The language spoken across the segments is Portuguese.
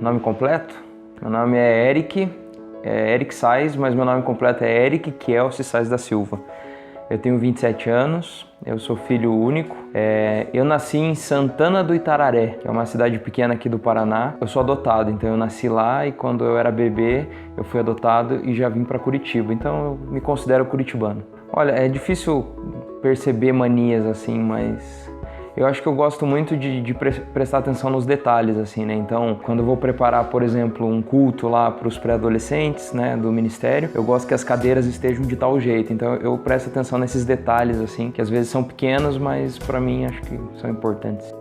Nome completo? Meu nome é Eric Sais, mas meu nome completo é Eric Kielce Sais da Silva. Eu tenho 27 anos, eu sou filho único. Eu nasci em Santana do Itararé, que é uma cidade pequena aqui do Paraná. Eu sou adotado, então eu nasci lá e quando eu era bebê eu fui adotado e já vim para Curitiba, então eu me considero curitibano. Olha, é difícil perceber manias assim, mas eu acho que eu gosto muito de prestar atenção nos detalhes, assim, né? Então, quando eu vou preparar, por exemplo, um culto lá para os pré-adolescentes, né, do ministério, eu gosto que as cadeiras estejam de tal jeito. Então, eu presto atenção nesses detalhes, assim, que às vezes são pequenos, mas para mim acho que são importantes.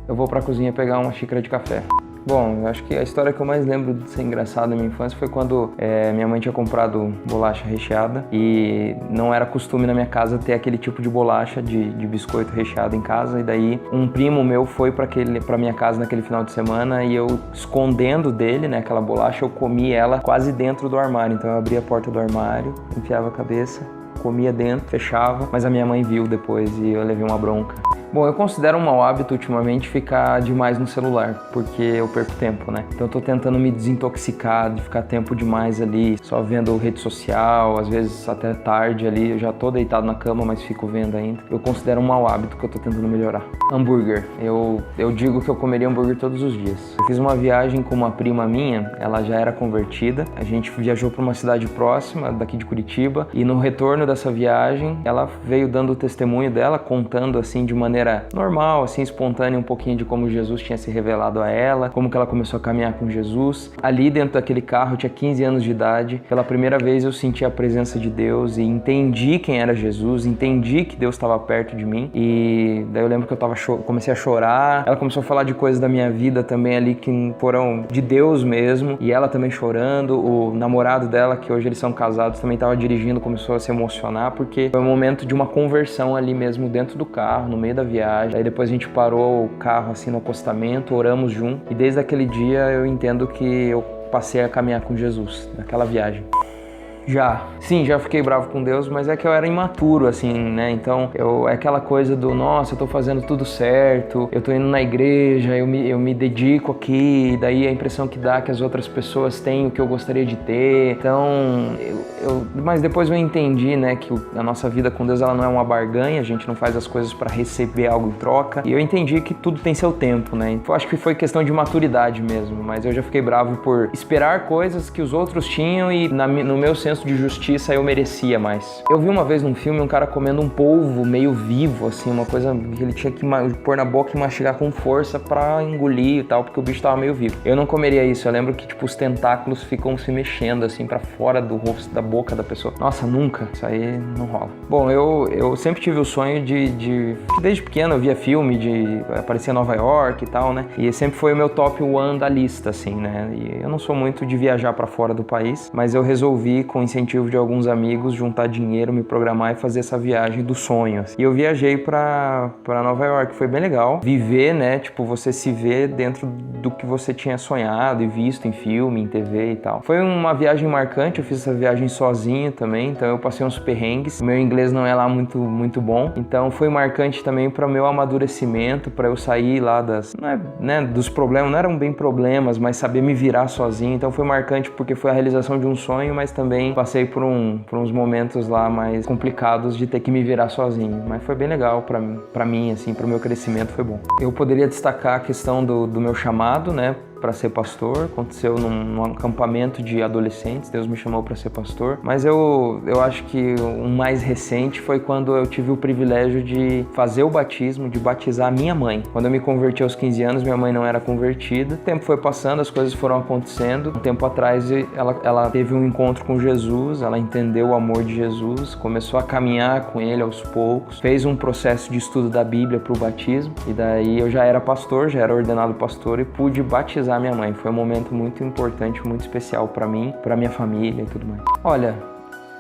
Eu vou para a cozinha pegar uma xícara de café. Bom, eu acho que a história que eu mais lembro de ser engraçada na minha infância foi quando minha mãe tinha comprado bolacha recheada e não era costume na minha casa ter aquele tipo de bolacha de biscoito recheado em casa, e daí um primo meu foi para minha casa naquele final de semana e eu, escondendo dele, né, aquela bolacha, eu comi ela quase dentro do armário. Então eu abria a porta do armário, enfiava a cabeça, comia dentro, fechava, mas a minha mãe viu depois e eu levei uma bronca. Bom, eu considero um mau hábito ultimamente ficar demais no celular, porque eu perco tempo, né? Então eu tô tentando me desintoxicar de ficar tempo demais ali, só vendo rede social, às vezes até tarde ali, eu já tô deitado na cama, mas fico vendo ainda. Eu considero um mau hábito que eu tô tentando melhorar. Hambúrguer. Eu digo que eu comeria hambúrguer todos os dias. Eu fiz uma viagem com uma prima minha, ela já era convertida, a gente viajou para uma cidade próxima daqui de Curitiba e no retorno dessa viagem, ela veio dando o testemunho dela, contando assim de maneira normal, assim, espontânea, um pouquinho de como Jesus tinha se revelado a ela, como que ela começou a caminhar com Jesus. Ali dentro daquele carro, eu tinha 15 anos de idade, pela primeira vez eu senti a presença de Deus e entendi quem era Jesus, entendi que Deus estava perto de mim, e daí eu lembro que eu comecei a chorar. Ela começou a falar de coisas da minha vida também ali que foram de Deus mesmo, e ela também chorando. O namorado dela, que hoje eles são casados, também estava dirigindo, começou a se emocionar, porque foi um momento de uma conversão ali mesmo dentro do carro, no meio da viagem. Aí depois a gente parou o carro assim no acostamento, oramos junto, e desde aquele dia eu entendo que eu passei a caminhar com Jesus naquela viagem. Já fiquei bravo com Deus, mas é que eu era imaturo, assim, né? Então, é aquela coisa do, nossa, eu tô fazendo tudo certo, eu tô indo na igreja, eu me dedico aqui, e daí a impressão que dá que as outras pessoas têm o que eu gostaria de ter. Então, mas depois eu entendi, né, que a nossa vida com Deus, ela não é uma barganha, a gente não faz as coisas para receber algo em troca, e eu entendi que tudo tem seu tempo, né? Então, acho que foi questão de maturidade mesmo, mas eu já fiquei bravo por esperar coisas que os outros tinham e no meu senso de justiça eu merecia mais. Eu vi uma vez num filme um cara comendo um polvo meio vivo, assim, uma coisa que ele tinha que pôr na boca e mastigar com força pra engolir e tal, porque o bicho tava meio vivo. Eu não comeria isso, eu lembro que tipo os tentáculos ficam se mexendo assim pra fora do rosto, da boca da pessoa. Nossa, nunca, isso aí não rola. Bom, eu sempre tive o sonho desde pequeno eu via filme de aparecer em Nova York e tal, né? E sempre foi o meu top one da lista, assim, né? E eu não sou muito de viajar pra fora do país, mas eu resolvi, com incentivo de alguns amigos, juntar dinheiro, me programar e fazer essa viagem do sonho. E eu viajei pra Nova York, foi bem legal. Viver, né, tipo, você se vê dentro do que você tinha sonhado e visto em filme, em TV e tal. Foi uma viagem marcante, eu fiz essa viagem sozinho também, então eu passei uns perrengues. Meu inglês não é lá muito bom, então foi marcante também para o meu amadurecimento, para eu sair lá dos problemas, não eram bem problemas, mas saber me virar sozinho. Então foi marcante porque foi a realização de um sonho, mas também passei por uns momentos lá mais complicados de ter que me virar sozinho, mas foi bem legal pra mim, assim, pro meu crescimento foi bom. Eu poderia destacar a questão do meu chamado, né, para ser pastor. Aconteceu num acampamento de adolescentes, Deus me chamou para ser pastor, mas eu acho que o mais recente foi quando eu tive o privilégio de fazer o batismo, de batizar a minha mãe. Quando eu me converti aos 15 anos, minha mãe não era convertida, o tempo foi passando, as coisas foram acontecendo. Um tempo atrás ela teve um encontro com Jesus, ela entendeu o amor de Jesus, começou a caminhar com ele aos poucos, fez um processo de estudo da Bíblia para o batismo, e daí eu já era pastor, já era ordenado pastor e pude batizar minha mãe. Foi um momento muito importante, muito especial para mim, para minha família e tudo mais. Olha,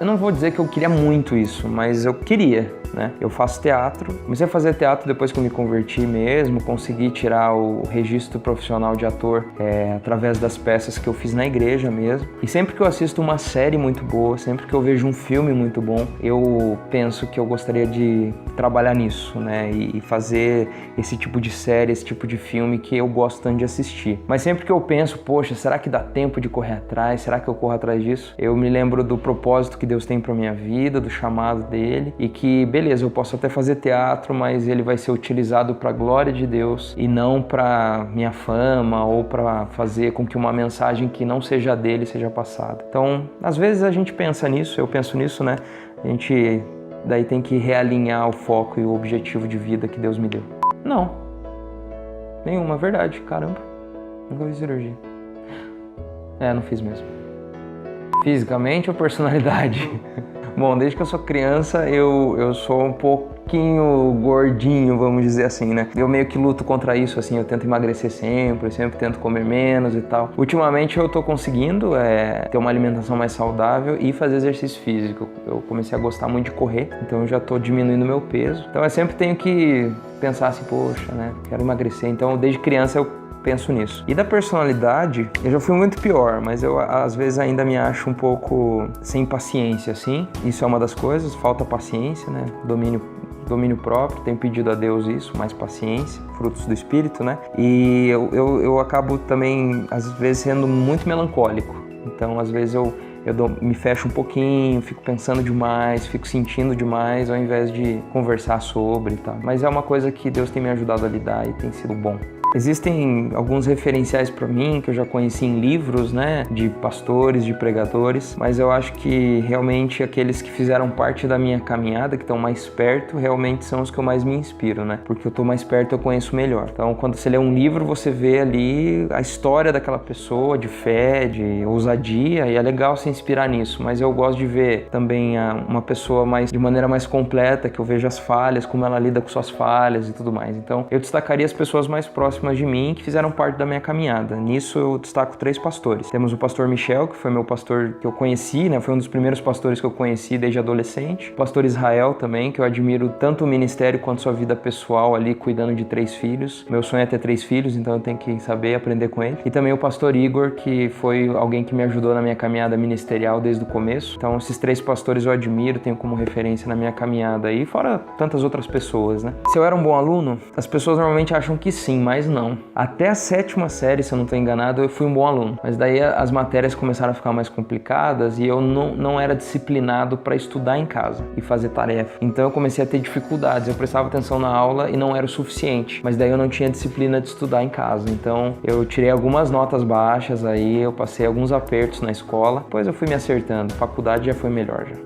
Eu não vou dizer que eu queria muito isso, mas eu queria, né? Eu faço teatro, comecei a fazer teatro depois que eu me converti mesmo, consegui tirar o registro profissional de ator através das peças que eu fiz na igreja mesmo. E sempre que eu assisto uma série muito boa, sempre que eu vejo um filme muito bom, eu penso que eu gostaria de trabalhar nisso, né? E fazer esse tipo de série, esse tipo de filme que eu gosto tanto de assistir. Mas sempre que eu penso, poxa, será que dá tempo de correr atrás? Será que eu corro atrás disso? Eu me lembro do propósito que Deus tem para minha vida, do chamado dele, e que, beleza, eu posso até fazer teatro, mas ele vai ser utilizado para a glória de Deus e não para minha fama ou para fazer com que uma mensagem que não seja dele seja passada. Então, às vezes a gente pensa nisso, eu penso nisso, né? A gente daí tem que realinhar o foco e o objetivo de vida que Deus me deu. Não. Nenhuma, verdade, caramba. Nunca fiz cirurgia. Não fiz mesmo. Fisicamente ou personalidade? Bom, desde que eu sou criança, eu sou um pouquinho gordinho, vamos dizer assim, né? Eu meio que luto contra isso, assim, eu tento emagrecer sempre tento comer menos e tal. Ultimamente eu tô conseguindo ter uma alimentação mais saudável e fazer exercício físico. Eu comecei a gostar muito de correr, então eu já tô diminuindo meu peso. Então eu sempre tenho que pensar assim, poxa, né? Quero emagrecer. Então desde criança eu penso nisso. E da personalidade, eu já fui muito pior, mas eu às vezes ainda me acho um pouco sem paciência, assim. Isso é uma das coisas, falta paciência, né? Domínio próprio, tenho pedido a Deus isso, mais paciência, frutos do Espírito, né? E eu acabo também, às vezes, sendo muito melancólico. Então, às vezes, eu me fecho um pouquinho, fico pensando demais, fico sentindo demais, ao invés de conversar sobre e tal. Mas é uma coisa que Deus tem me ajudado a lidar e tem sido bom. Existem alguns referenciais para mim que eu já conheci em livros, né, de pastores, de pregadores, mas eu acho que realmente aqueles que fizeram parte da minha caminhada, que estão mais perto, realmente são os que eu mais me inspiro, né, porque eu tô mais perto, eu conheço melhor. Então, quando você lê um livro, você vê ali a história daquela pessoa, de fé, de ousadia, e é legal se inspirar nisso, mas eu gosto de ver também uma pessoa de maneira mais completa, que eu vejo as falhas, como ela lida com suas falhas e tudo mais. Então, eu destacaria as pessoas mais próximas de mim que fizeram parte da minha caminhada. Nisso eu destaco 3 pastores. Temos o pastor Michel, que foi meu pastor que eu conheci, né? Foi um dos primeiros pastores que eu conheci desde adolescente. O pastor Israel também, que eu admiro tanto o ministério quanto sua vida pessoal ali, cuidando de 3 filhos. Meu sonho é ter 3 filhos, então eu tenho que saber aprender com ele. E também o pastor Igor, que foi alguém que me ajudou na minha caminhada ministerial desde o começo. Então esses 3 pastores eu admiro, tenho como referência na minha caminhada aí, fora tantas outras pessoas, né? Se eu era um bom aluno, as pessoas normalmente acham que sim, mas não. Até a 7ª série, se eu não estou enganado, eu fui um bom aluno. Mas daí as matérias começaram a ficar mais complicadas e eu não era disciplinado para estudar em casa e fazer tarefa. Então eu comecei a ter dificuldades. Eu prestava atenção na aula e não era o suficiente. Mas daí eu não tinha disciplina de estudar em casa. Então eu tirei algumas notas baixas aí, eu passei alguns apertos na escola. Depois eu fui me acertando. Faculdade já foi melhor já.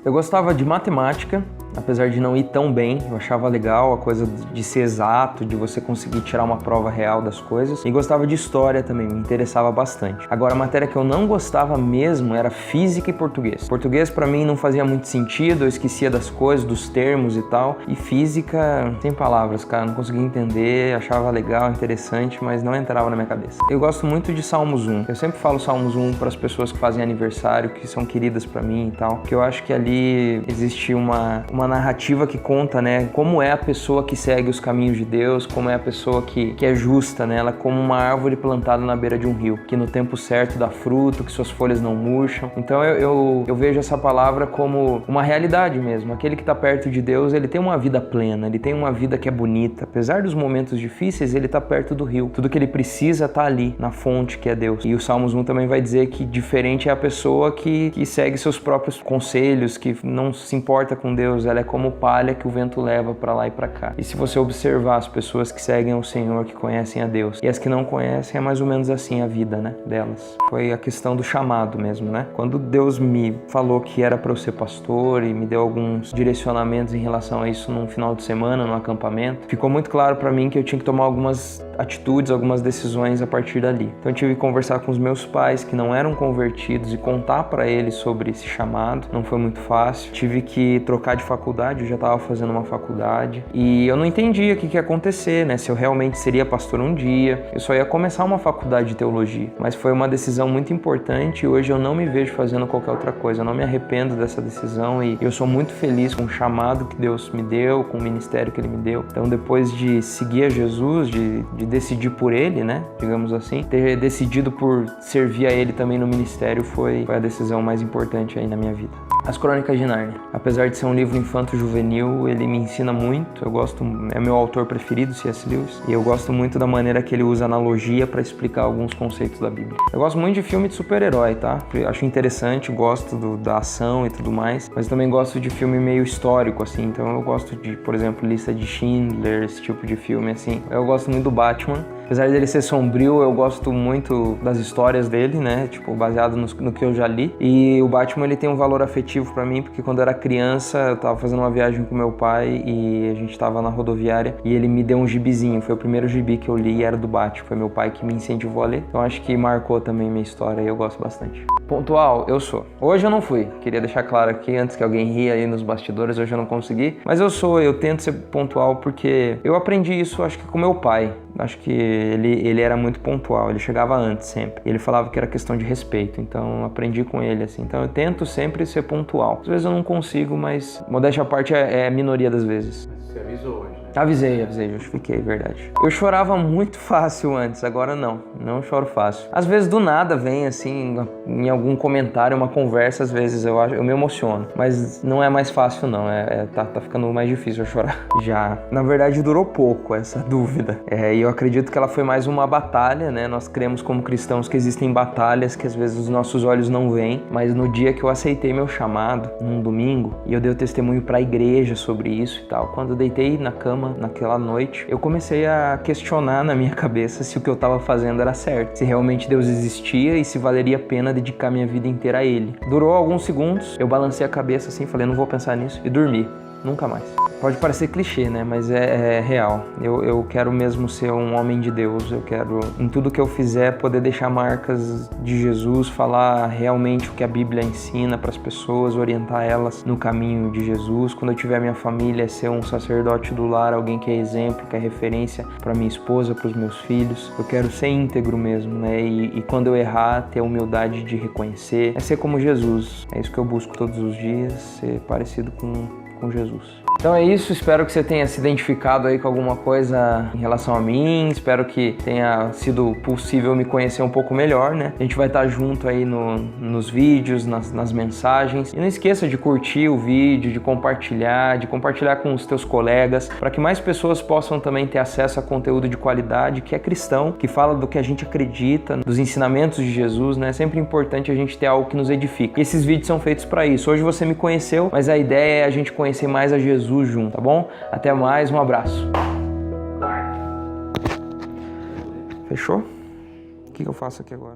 Eu gostava de matemática. Apesar de não ir tão bem, eu achava legal a coisa de ser exato, de você conseguir tirar uma prova real das coisas. E gostava de história também, me interessava bastante. Agora, a matéria que eu não gostava mesmo era física e português. Português pra mim não fazia muito sentido, eu esquecia das coisas, dos termos e tal. E física, sem palavras, cara, não conseguia entender, achava legal, interessante, mas não entrava na minha cabeça. Eu gosto muito de Salmos 1. Eu sempre falo Salmos 1 para as pessoas que fazem aniversário, que são queridas pra mim e tal, que eu acho que ali existe uma narrativa que conta, né, como é a pessoa que segue os caminhos de Deus, como é a pessoa que é justa, né, ela é como uma árvore plantada na beira de um rio, que no tempo certo dá fruto, que suas folhas não murcham. Então eu vejo essa palavra como uma realidade mesmo. Aquele que está perto de Deus, ele tem uma vida plena, ele tem uma vida que é bonita. Apesar dos momentos difíceis, ele está perto do rio. Tudo que ele precisa está ali, na fonte que é Deus. E o Salmos 1 também vai dizer que diferente é a pessoa que segue seus próprios conselhos, que não se importa com Deus, ela é como palha que o vento leva para lá e para cá. E se você observar as pessoas que seguem o Senhor, que conhecem a Deus, e as que não conhecem, é mais ou menos assim a vida, né, delas. Foi a questão do chamado mesmo, né? Quando Deus me falou que era para eu ser pastor e me deu alguns direcionamentos em relação a isso num final de semana, num acampamento, ficou muito claro para mim que eu tinha que tomar algumas atitudes, algumas decisões a partir dali. Então eu tive que conversar com os meus pais que não eram convertidos e contar para eles sobre esse chamado. Não foi muito fácil. Tive que trocar de faculdade, eu já estava fazendo uma faculdade e eu não entendia o que ia acontecer, né? Se eu realmente seria pastor um dia. Eu só ia começar uma faculdade de teologia, mas foi uma decisão muito importante e hoje eu não me vejo fazendo qualquer outra coisa. Eu não me arrependo dessa decisão e eu sou muito feliz com o chamado que Deus me deu, com o ministério que Ele me deu. Então, depois de seguir a Jesus, de decidir por Ele, né, digamos assim, ter decidido por servir a Ele também no ministério foi a decisão mais importante aí na minha vida. As Crônicas de Nárnia. Apesar de ser um livro infanto-juvenil, ele me ensina muito. Eu gosto, é meu autor preferido, C.S. Lewis, e eu gosto muito da maneira que ele usa analogia para explicar alguns conceitos da Bíblia. Eu gosto muito de filme de super-herói, tá? Eu acho interessante, gosto da ação e tudo mais, mas também gosto de filme meio histórico, assim. Então eu gosto de, por exemplo, Lista de Schindler, esse tipo de filme, assim. Eu gosto muito do Batman. Apesar dele ser sombrio, eu gosto muito das histórias dele, né? Tipo, baseado no que eu já li. E o Batman, ele tem um valor afetivo pra mim, porque quando eu era criança, eu tava fazendo uma viagem com meu pai e a gente tava na rodoviária e ele me deu um gibizinho. Foi o primeiro gibi que eu li e era do Batman. Foi meu pai que me incentivou a ler. Então acho que marcou também minha história e eu gosto bastante. Pontual, eu sou. Hoje eu não fui. Queria deixar claro aqui, antes que alguém ria aí nos bastidores, hoje eu não consegui. Mas eu tento ser pontual porque eu aprendi isso, acho que com meu pai. Acho que ele era muito pontual, ele chegava antes sempre. Ele falava que era questão de respeito, então eu aprendi com ele assim. Então eu tento sempre ser pontual. Às vezes eu não consigo, mas modéstia à parte é a minoria das vezes. Você avisou hoje, né? Avisei, justifiquei, verdade. Eu chorava muito fácil antes, agora não choro fácil. Às vezes do nada vem assim, em algum comentário, uma conversa, às vezes eu me emociono. Mas não é mais fácil não, tá ficando mais difícil eu chorar. Já, na verdade durou pouco essa dúvida. E eu acredito que ela foi mais uma batalha, né? Nós cremos como cristãos que existem batalhas que às vezes os nossos olhos não veem. Mas no dia que eu aceitei meu chamado, num domingo, e eu dei o testemunho pra igreja sobre isso e tal, quando eu deitei na cama, naquela noite, eu comecei a questionar na minha cabeça se o que eu estava fazendo era certo, se realmente Deus existia e se valeria a pena dedicar minha vida inteira a Ele. Durou alguns segundos, eu balancei a cabeça assim, falei, não vou pensar nisso, e dormi. Nunca mais. Pode parecer clichê, né? Mas é real. Eu quero mesmo ser um homem de Deus. Eu quero, em tudo que eu fizer, poder deixar marcas de Jesus, falar realmente o que a Bíblia ensina para as pessoas, orientar elas no caminho de Jesus. Quando eu tiver minha família, ser um sacerdote do lar, alguém que é exemplo, que é referência para minha esposa, para os meus filhos. Eu quero ser íntegro mesmo, né? E quando eu errar, ter a humildade de reconhecer. É ser como Jesus. É isso que eu busco todos os dias, ser parecido com Jesus. Então é isso, espero que você tenha se identificado aí com alguma coisa em relação a mim, espero que tenha sido possível me conhecer um pouco melhor, né? A gente vai estar junto aí nos vídeos, nas mensagens. E não esqueça de curtir o vídeo, de compartilhar com os teus colegas, para que mais pessoas possam também ter acesso a conteúdo de qualidade, que é cristão, que fala do que a gente acredita, dos ensinamentos de Jesus, né? É sempre importante a gente ter algo que nos edifique. E esses vídeos são feitos para isso. Hoje você me conheceu, mas a ideia é a gente conhecer mais a Jesus junto, tá bom? Até mais, um abraço. Fechou? O que eu faço aqui agora?